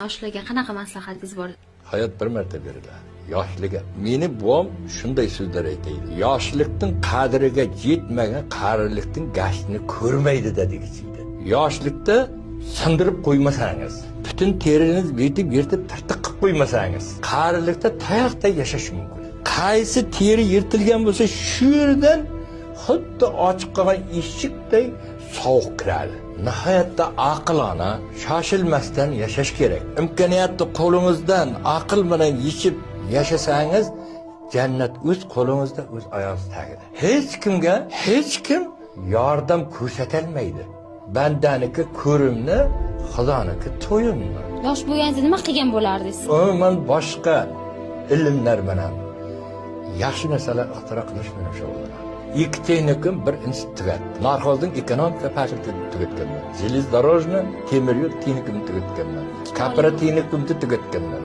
Yoshlarga qanaqa maslahatingiz bor? Hayot bir marta beriladi. Yoshliga. Meni buvam shunday so'zlar aytaydi. Yoshlikning qadriga yetmagan qarilikning gashtini ko'rmaydi dedigisi. Yoshlikda sindirib qo'ymasangiz, butun teriniz yirtib tirtiq qilib qo'ymasangiz, qarilikda tayoqday yashash mumkin. Qaysi teri yirtilgan bo'lsa, shu yerdan xuddi ochiq qolgan eshikday sovuq kiradi. Nihoyatda aqlona, shoshilmasdan yashash kerak. Imkoniyatni qo'lingizdan aql bilan yechib yashasangiz, jannat o'z qo'lingizda, o'z oyog'ingiz tagida. Hech kim yordam ko'rsatilmaydi. Bandaniki ko'rimni, Xudoniki to'yimni. Yosh bo'lganingizda nima qilgan bo'lardingiz? Umuman boshqa ilmlar bilan yaxshi narsalar ixtiro qilish bilan shug'ullanaman. Ikki texnikum, bir institut tugatdim. Narxozning ekonomika fakultetini tugatganman. Железнодорожный temir yo'l texnikumini tugatganman. Kooperativ texnikumni tugatganman.